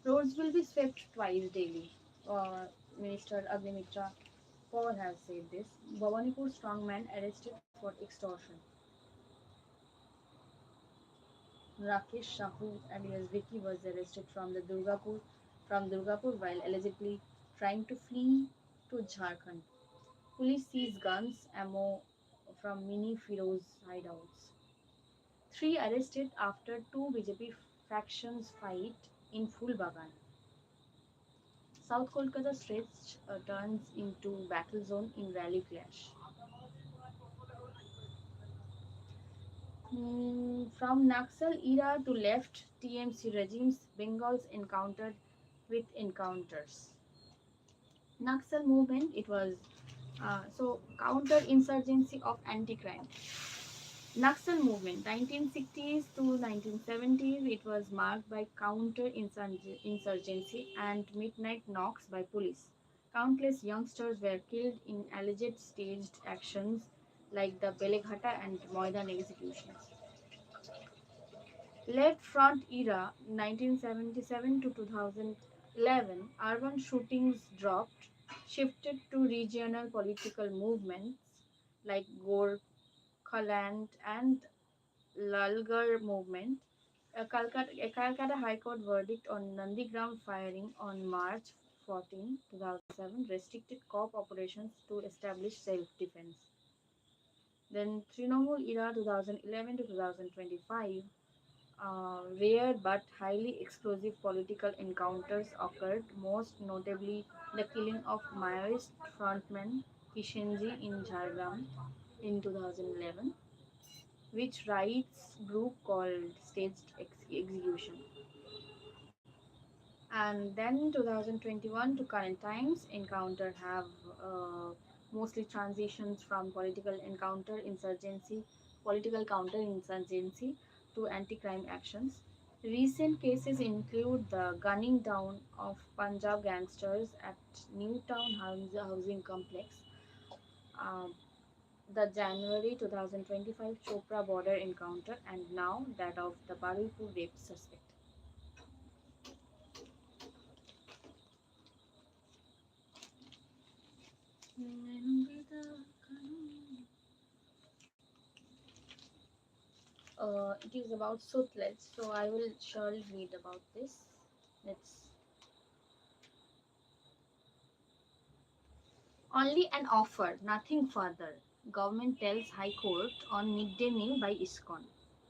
Roads will be swept twice daily. Minister Agnimitra Paul has said this. Bhawanipur strongman arrested for extortion. Rakesh Shahu alias Vicky was arrested from Durgapur while allegedly trying to flee to Jharkhand. Police seized guns, ammo from Mini Firoz hideouts. Three arrested after two BJP factions fight in Fulbagan. South Kolkata stretch turns into battle zone in rally clash. From Naxal era to left TMC regimes, Bengals encountered with encounters. Naxal movement, it was counter-insurgency of anti-crime. Naxal movement, 1960s to 1970s, it was marked by counter-insurgency and midnight knocks by police. Countless youngsters were killed in alleged staged actions like the Beleghata and Moidan executions. Left Front era, 1977 to 2011, urban shootings dropped, shifted to regional political movements like Gorkhaland and Lalgar movement. A Calcutta High Court verdict on Nandigram firing on March 14, 2007 restricted cop operations to establish self-defense. Then Trinamool era 2011 to 2025, rare but highly explosive political encounters occurred, most notably the killing of Maoist frontman Kishenji in Jhargram in 2011, which rights group called staged execution. And then 2021 to current times encounter have uh, mostly transitions from political counter-insurgency to anti-crime actions. Recent cases include the gunning down of Punjab gangsters at Newtown Housing Complex, uh, the January 2025 Chopra border encounter, and now that of the Barulpur rape suspect. It is about Sutlej, so I will surely read about this. It's only an offer, nothing further. Government tells High Court on midday meal by ISKCON.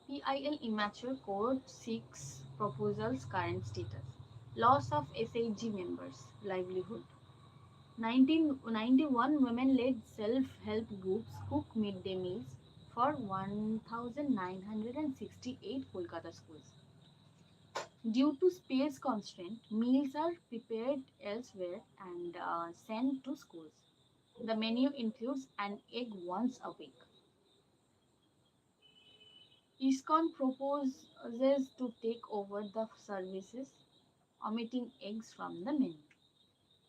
PIL immature court seeks proposals current status. Loss of SHG members, livelihood. 1991 women-led self-help groups cook midday meals for 1,968 Kolkata schools. Due to space constraint, meals are prepared elsewhere and sent to schools. The menu includes an egg once a week. ISKCON proposes to take over the services, omitting eggs from the menu.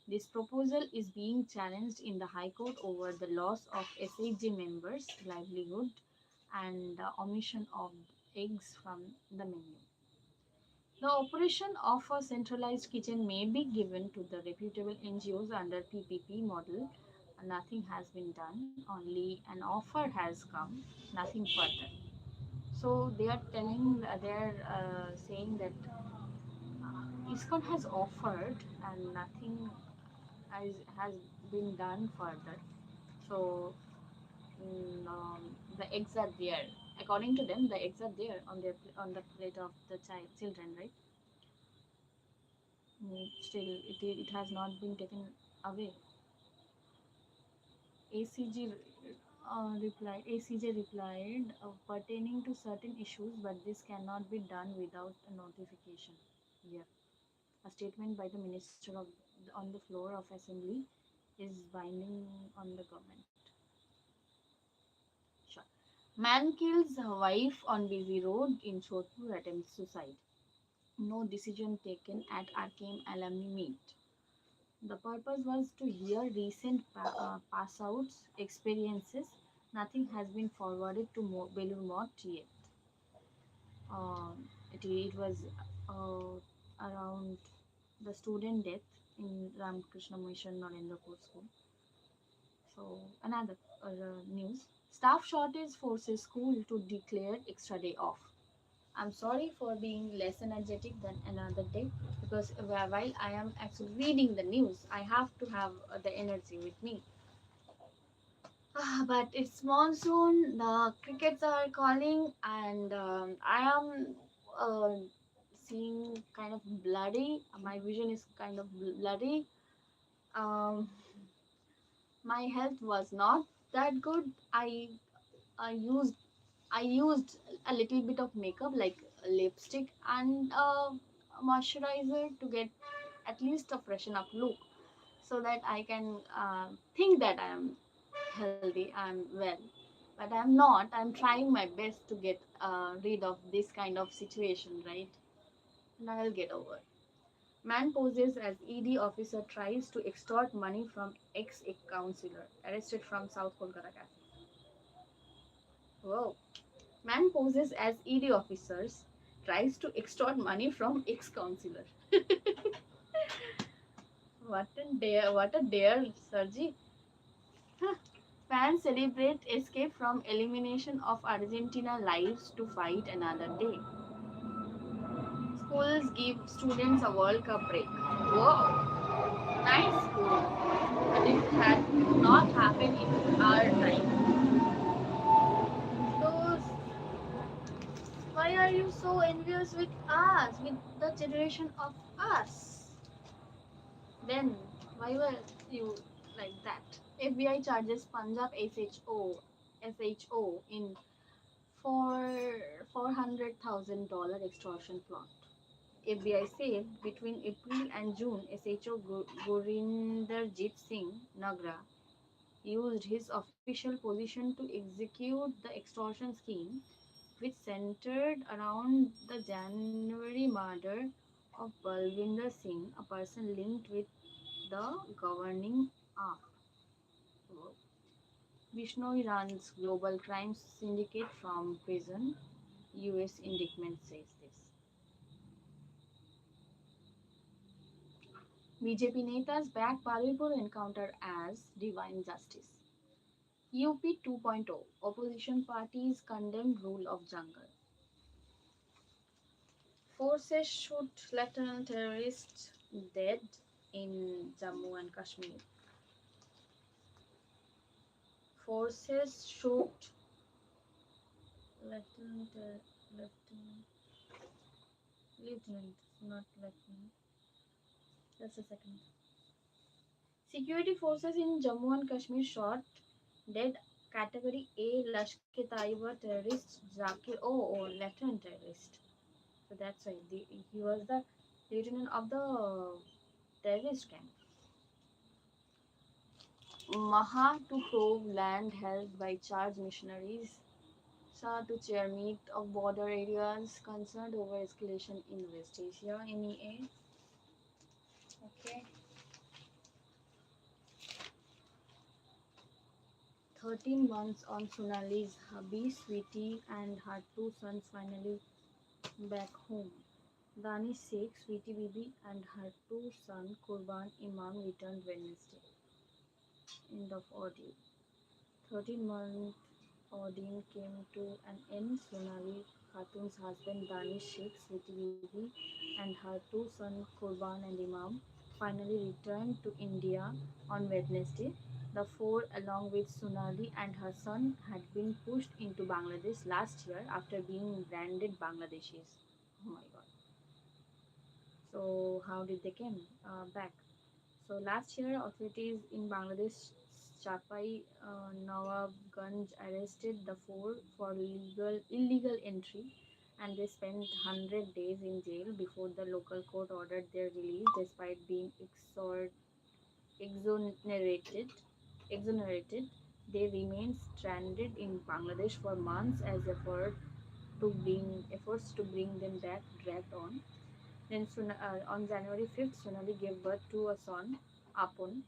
This proposal is being challenged in the High Court over the loss of SHG members' livelihood and omission of eggs from the menu. The operation of a centralized kitchen may be given to the reputable NGOs under PPP model. Nothing has been done, only an offer has come, nothing further. So they are saying that ISKCON has offered and nothing has been done further. So the eggs are there. According to them, the eggs are there on the plate of the children, right? Still, it has not been taken away. ACJ replied pertaining to certain issues, but this cannot be done without a notification. Yeah, a statement by the minister on the floor of assembly is binding on the government. Sure. Man kills wife on busy road in Shodhpur, attempts suicide. No decision taken at Arcane alumni meet. The purpose was to hear recent pass outs experiences. Nothing has been forwarded to Belur Mott yet. It was around the student death in Ramakrishna Mission Narendrapur School. So, another news. Staff shortage forces school to declare extra day off. I'm sorry for being less energetic than another day because while I am actually reading the news, I have to have the energy with me. But it's monsoon, the crickets are calling, and I am uh, seeing kind of bloody. My vision is kind of bloody. Um, my health was not that good. I used I used a little bit of makeup like lipstick and moisturizer to get at least a freshen up look, so that I can think that I am healthy, I'm well. But I'm not. I'm trying my best to get rid of this kind of situation, right? And I'll get over. Man poses as ED officer tries to extort money from ex-councillor arrested from South Kolkata cafe. Whoa. Man poses as ED officers tries to extort money from ex-councillor. What a dare! What a dare, Sergi! Huh. Fans celebrate escape from elimination of Argentina lives to fight another day. Schools give students a World Cup break. Whoa, nice school. But it had not happened in our time. So, why are you so envious with us, with the generation of us? Then, why were you like that? FBI charges Punjab SHO in for $400,000 extortion plot. FBI said between April and June, SHO Gurinderjit Singh Nagra used his official position to execute the extortion scheme, which centered around the January murder of Balwinder Singh, a person linked with the governing arm. Bishnoi runs global crime syndicate from prison. US indictment says this. BJP Netas back Paripur encounter as divine justice. UP 2.0 opposition parties condemn rule of jungle. Forces shoot lieutenant terrorist dead in Jammu and Kashmir. Forces shoot lieutenant, lieutenant, lieutenant, not lieutenant. Just a second. Security forces in Jammu and Kashmir shot dead category A Lashkar-e-Taiba terrorist Zakir. Oh, lieutenant terrorist. So that's why he was the lieutenant of the terrorist camp. Maha to probe land held by charged missionaries. Shah to chair meet of border areas concerned over escalation in West Asia. MEA. Okay. 13 months on Sonali's hubby, Sweetie, and her two sons finally back home. Danish Sheikh, Sweetie Bibi, and her two sons, Kurban Imam, returned Wednesday. End of audio. 13-month ordeal came to an end. Sonali Khatun's husband Danish Sheikh, Sweetie Bibi, and her two sons Kurban and Imam finally returned to India on Wednesday. The four, along with Sonali and her son, had been pushed into Bangladesh last year after being branded Bangladeshis. Oh my god. So, how did they came back? So last year, authorities in Bangladesh Chapai Nawabganj arrested the four for illegal entry, and they spent 100 days in jail before the local court ordered their release despite being exonerated. Exonerated, they remained stranded in Bangladesh for months as efforts to bring them back dragged on. Then on January 5th, Sonali gave birth to a son, Apon,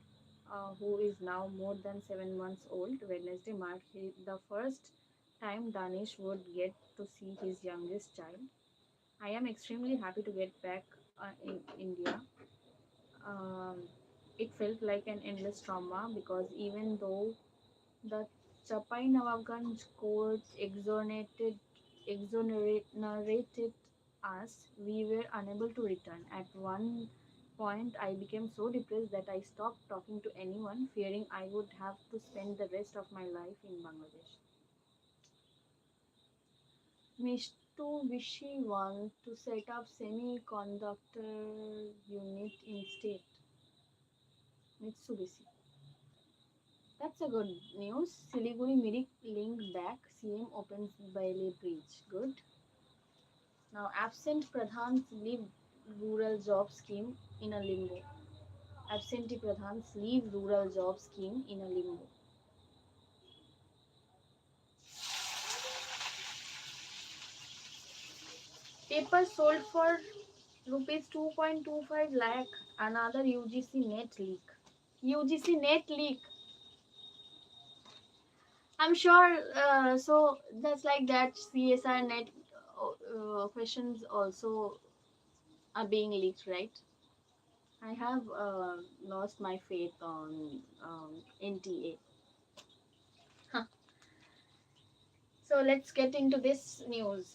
who is now more than 7 months old. Wednesday marked the first time Danish would get to see his youngest child. I am extremely happy to get back in India. Um, it felt like an endless trauma because even though the Chapai Nawabganj court exonerated us, we were unable to return. At one point, I became so depressed that I stopped talking to anyone, fearing I would have to spend the rest of my life in Bangladesh. Mitsubishi wants to set up semiconductor unit in state. Mitsubishi. That's That's a good news. Siliguri Mirik link back. CM opens Bailey Bridge. Good. Now, absent Pradhans leave rural job scheme in a limbo. Absentee Pradhans leave rural job scheme in a limbo. Paper sold for rupees 2.25 lakh. Another UGC net leak. UGC net leak. I'm sure. So that's like that. CSR net questions also are being leaked, right? I have lost my faith on NTA. So let's get into this news.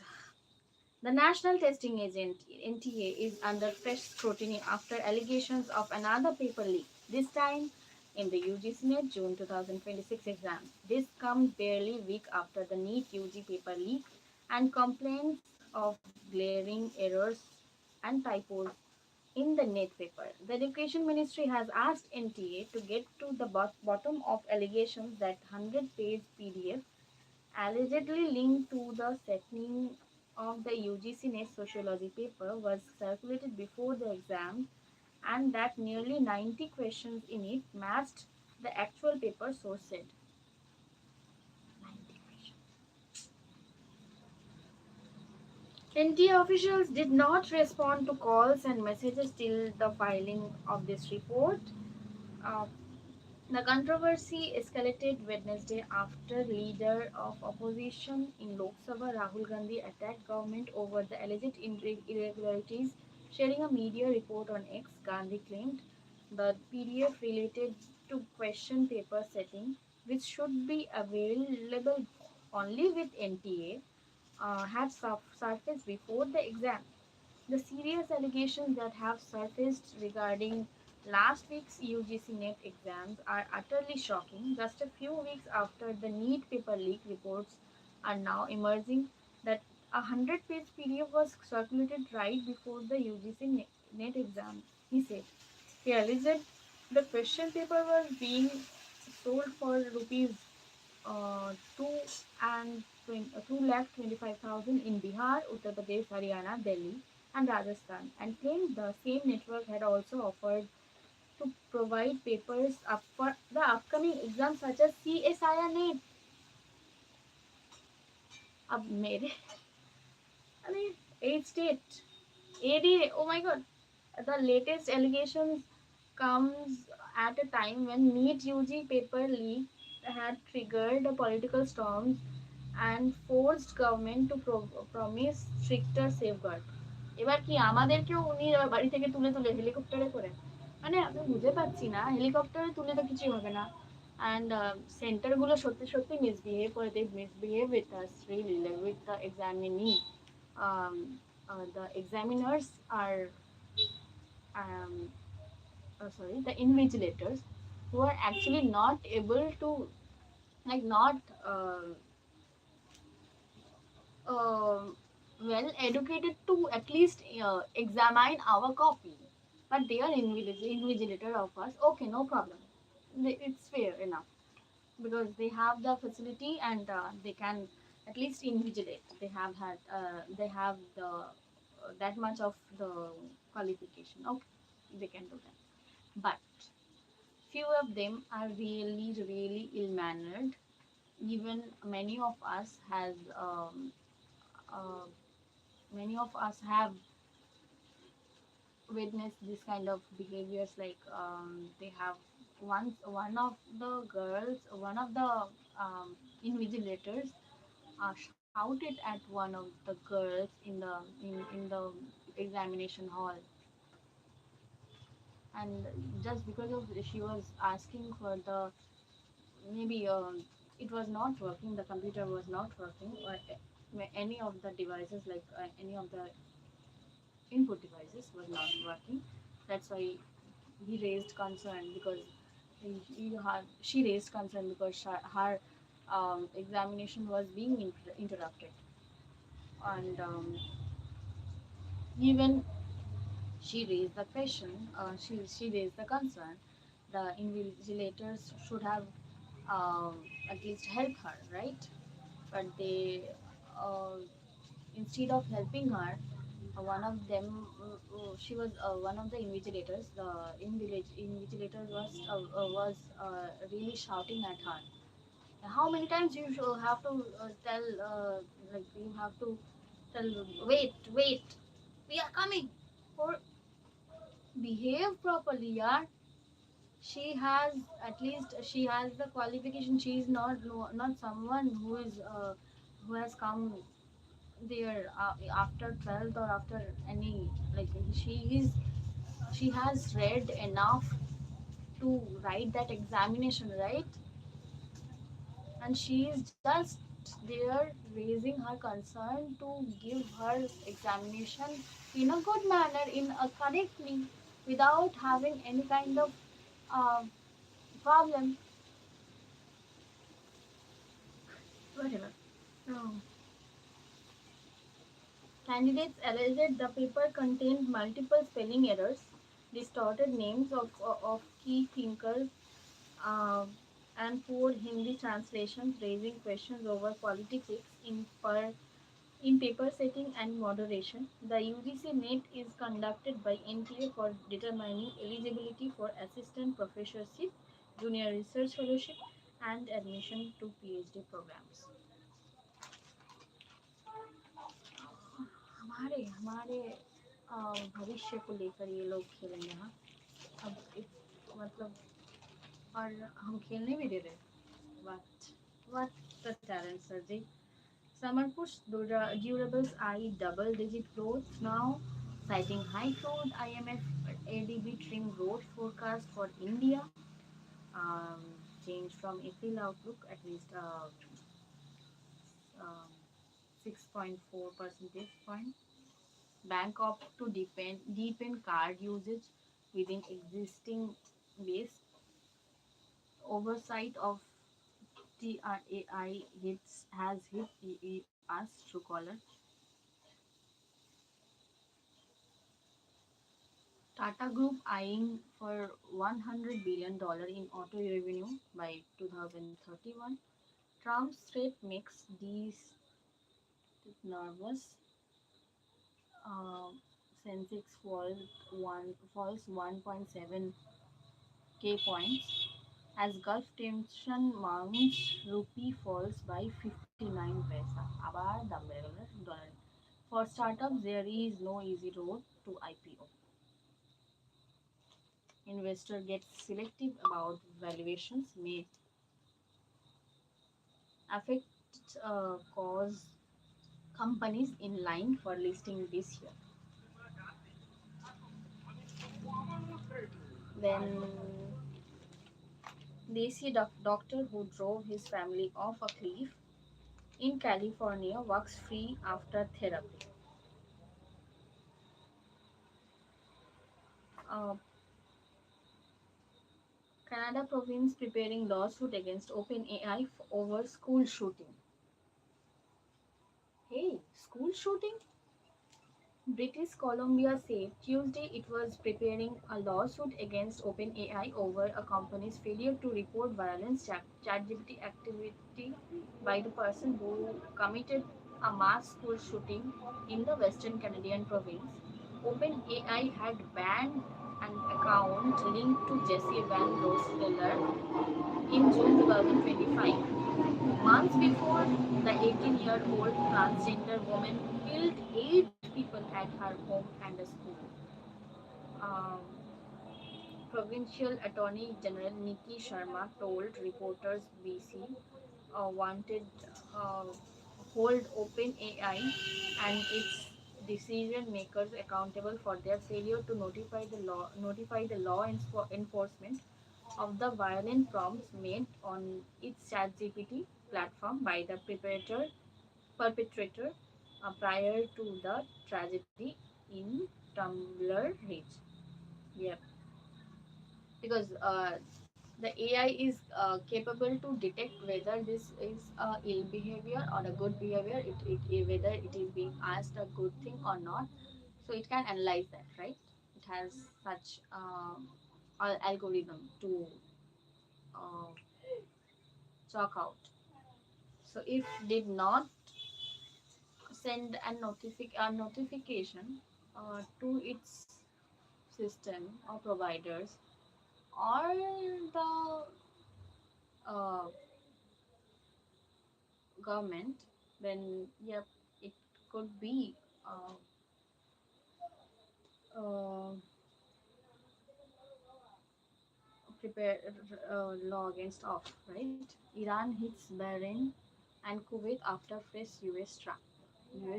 The National Testing Agent (NTA) is under fresh scrutiny after allegations of another paper leak. This time in the UGC NET June 2026 exam. This comes barely a week after the NEET UG paper leak and complaints of glaring errors and typos in the NET paper. The Education Ministry has asked NTA to get to the bottom of allegations that 100-page PDF allegedly linked to the setting of the UGC NET sociology paper was circulated before the exam and that nearly 90 questions in it matched the actual paper source said. 90 questions. NTA officials did not respond to calls and messages till the filing of this report. Uh, The controversy escalated Wednesday after leader of opposition in Lok Sabha Rahul Gandhi attacked government over the alleged irregularities. Sharing a media report on X, Gandhi claimed the PDF related to question paper setting, which should be available only with NTA, had surfaced before the exam. The serious allegations that have surfaced regarding last week's UGC NET exams are utterly shocking. Just a few weeks after the NEET paper leak, reports are now emerging that a 100-page PDF was circulated right before the UGC NET exam. He said, he alleged the question paper was being sold for rupees 2 and 2 lakh 25,000 in Bihar, Uttar Pradesh, Haryana, Delhi, and Rajasthan, and claimed the same network had also offered to provide papers up for the upcoming exams such as CSIR NET. अब मेरे अरे 8 state ADA, oh my god, the latest allegations comes at a time when NEET UG paper leak had triggered a political storms and forced government to promise stricter safeguard. এবার কি আমাদেরকেও উনি বাড়ি থেকে তুলে তুলে হেলিকপ্টারে করে মানে আমি বুঝে পাচ্ছি না হেলিকপ্টারে তুলে তো কিছু হবে না and সেন্টারগুলো সত্যি সত্যি মিসবিহেভ করে they misbehave with us really like with the examinee. um, the examiners are um, sorry, the invigilators who are actually not able to like not um well educated to at least examine our copy, but they are invigilator of us. Okay, no problem. It's fair enough because they have the facility and they can at least invigilate. They have the that much of the qualification. Okay, they can do that. But few of them are really ill mannered. Even uh, many of us have witnessed this kind of behaviors. Like they have one of the invigilators shouted at one of the girls in the examination hall, and just because of she was asking for the maybe it was not working, the computer was not working, or any of the devices like any of the input devices was not working. That's why he raised concern because she raised concern because her examination was being interrupted, and even she raised the question, she raised the concern. The invigilators should have at least help her, right? But they, uh, instead of helping her, one of them, she was one of the invigilators. The invigilator was really shouting at her. How many times you should have to tell, like you have to tell, wait, wait, we are coming, or behave properly, yeah. She has, at least she has the qualification. She is not, no, not someone who is who has come there after 12th or after any, like she is, she has read enough to write that examination, right? And she is just there raising her concern to give her examination in a good manner, in a correctly, without having any kind of uh, problem, whatever. No. Candidates alleged the paper contained multiple spelling errors, distorted names of key thinkers, uh, and poor Hindi translations, raising questions over politics in paper setting and moderation. The UGC NET is conducted by NTA for determining eligibility for assistant professorship, junior research fellowship, and admission to PhD programs. हमारे हमारे भविष्य को लेकर ये लोग खेलेंगे, हाँ। अब मतलब, और हम खेलने भी दे रहे। What the talent, Sarji. Samarpush durables eye double-digit growth now, citing high growth. IMF ADB trim growth forecast for India. Um, change from April outlook at least um, 6.4 percentage point. Bank opt to deepen card usage within existing base. Oversight of TRAI has hit us Truecaller. Tata Group eyeing for $100 billion in auto revenue by 2031. Trump's threat makes these nervous. Uh, Sensex falls 1.7 k points as Gulf tension mounts. Rupee falls by 59 paisa. আবার দাম বেড়ে গেল dollar. For startups, there is no easy road to IPO. Investor gets selective about valuations may affect cause companies in line for listing this year. Then Desi doctor who drove his family off a cliff in California walks free after therapy. Uh, Canada province preparing lawsuit against OpenAI over school shooting. Hey, school shooting? British Columbia said Tuesday it was preparing a lawsuit against OpenAI over a company's failure to report violence ChatGPT activity by the person who committed a mass school shooting in the Western Canadian province. OpenAI had banned an account linked to Jesse Van Rosseller in June 2025. Months before, the 18-year-old transgender woman killed 8 people at her home and a school. Um, Provincial Attorney General Nikki Sharma told reporters BC wanted uh, hold OpenAI and its decision makers accountable for their failure to notify the law enforcement of the violent prompts made on its ChatGPT platform by the perpetrator prior to the tragedy in Tumblr Ridge. Yep, because the AI is capable to detect whether this is a ill behavior or a good behavior, whether it is being asked a good thing or not. So it can analyze that, right? It has such algorithm to uh, chalk out. So if did not send a notification to its system or providers or the uh, government, then yep, it could be uh, uh, prepare law against off, right? Iran hits Bahrain and Kuwait after fresh US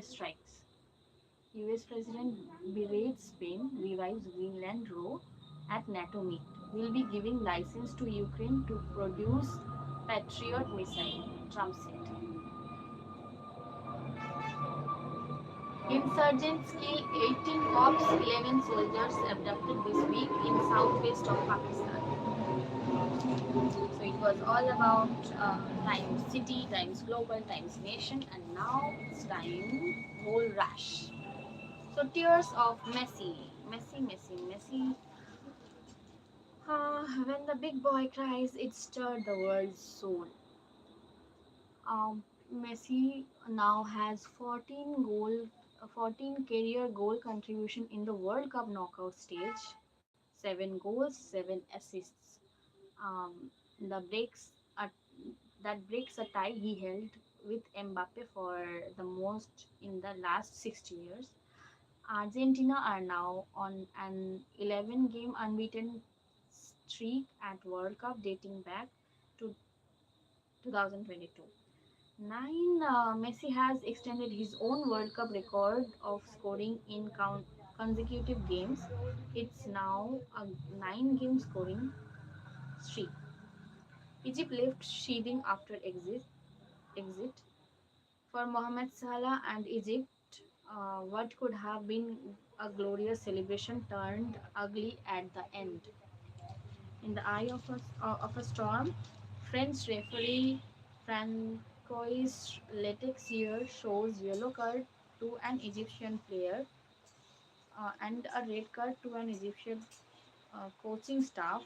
strikes. US President berates Spain, revives Greenland row at NATO meet. Will be giving license to Ukraine to produce Patriot missile, Trump said. Insurgents kill 18 cops, 11 soldiers abducted this week in southwest of Pakistan. So it was all about Times City, Times Global, Times Nation, and now it's time whole rush. So tears of Messi. When the big boy cries, it stirred the world's soul. Messi now has 14 career goal contribution in the World Cup knockout stage, 7 goals, 7 assists. The breaks a, that breaks a tie he held with Mbappe for the most in the last 60 years. Argentina are now on an 11-game unbeaten streak at World Cup dating back to 2022. Messi has extended his own World Cup record of scoring in consecutive games. It's now a 9-game scoring streak. Egypt left sheathing after exit. For Mohamed Salah and Egypt, what could have been a glorious celebration turned ugly at the end. In the eye of a storm, French referee Francois Letexer shows yellow card to an Egyptian player and a red card to an Egyptian coaching staff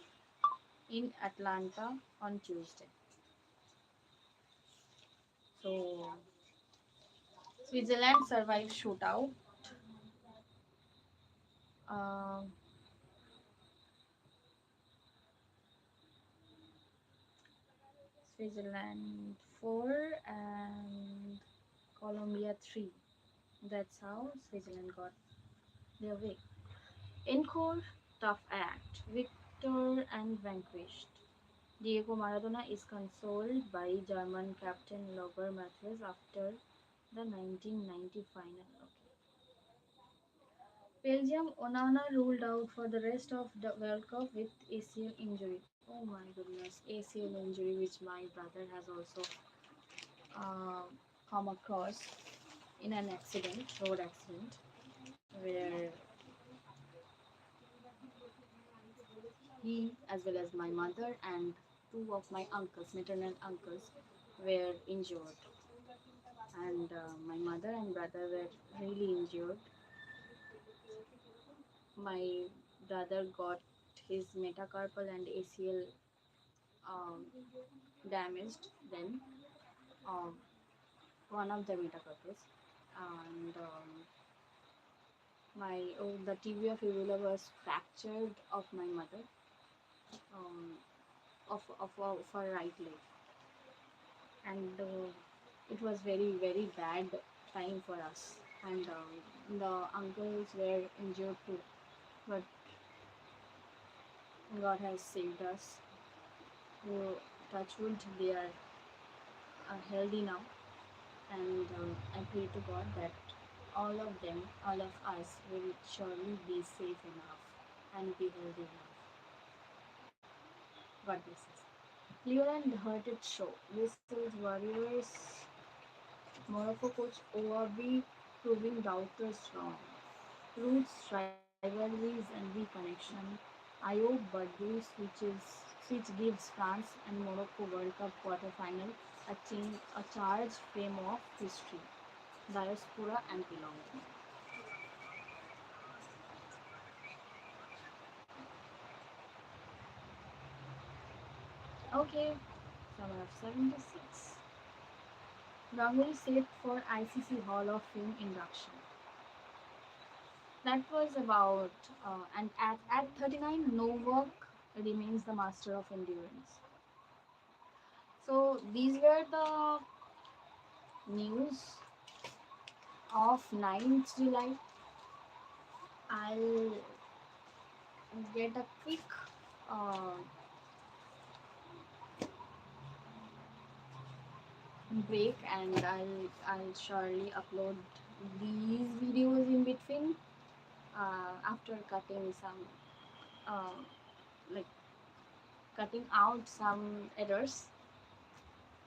in Atlanta on Tuesday. So, Switzerland survived shootout. Uh, Switzerland 4 and Colombia 3. That's how Switzerland got their way. Encore, tough act. Victor and vanquished. Diego Maradona is consoled by German captain Lothar Matthäus after the 1990 final. Okay. Belgium Onana ruled out for the rest of the World Cup with ACL injury. Oh my goodness, ACL injury, which my brother has also uh, come across in an road accident, where he, as well as my mother and two of my uncles, maternal uncles, were injured. And my mother and brother were really injured. My brother got his metacarpal and ACL um, damaged then, um, one of the metacarpals. And the tibia fibula was fractured of my mother, um, of her right leg. And it was very bad time for us. And the uncles were injured too, but God has saved us. So, touch wood, they are healthy now, and I pray to God that all of them, all of us, will surely be safe enough and be healthy enough. God bless us. Clear and hurted show. Whistles Warriors Morocco coach ORB proving doubters wrong. Roots, rivalries, and reconnection. Ayoub Badu switch gives France and Morocco World Cup quarter-final a charged frame of history, diaspora, and belonging. Okay, Summer of 76. Ganguly set for ICC Hall of Fame induction. That was about, and at 39, Novak remains the master of endurance. So these were the news of 9th July. I'll get a quick uh, break and I'll surely upload these videos in between after cutting some uh, like cutting out some errors,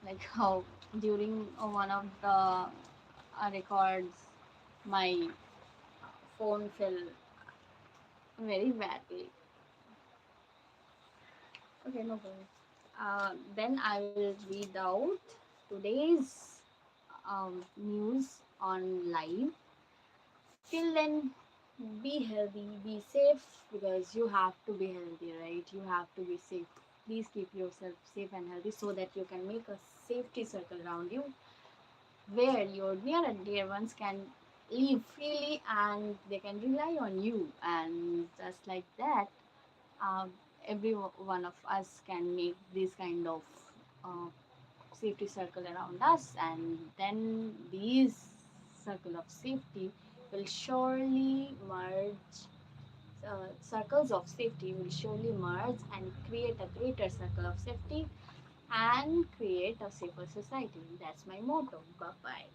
like how during one of the records my phone fell very badly. Okay, no problem. Then I will read out today's news on live. Till then, be healthy, be safe, because you have to be healthy, right? You have to be safe. Please keep yourself safe and healthy so that you can make a safety circle around you where your near and dear ones can live freely and they can rely on you. And just like that, um, every one of us can make this kind of uh, safety circle around us, and then these circle of safety will surely merge. Circles of safety will surely merge and create a greater circle of safety and create a safer society. That's my motto. Bye bye.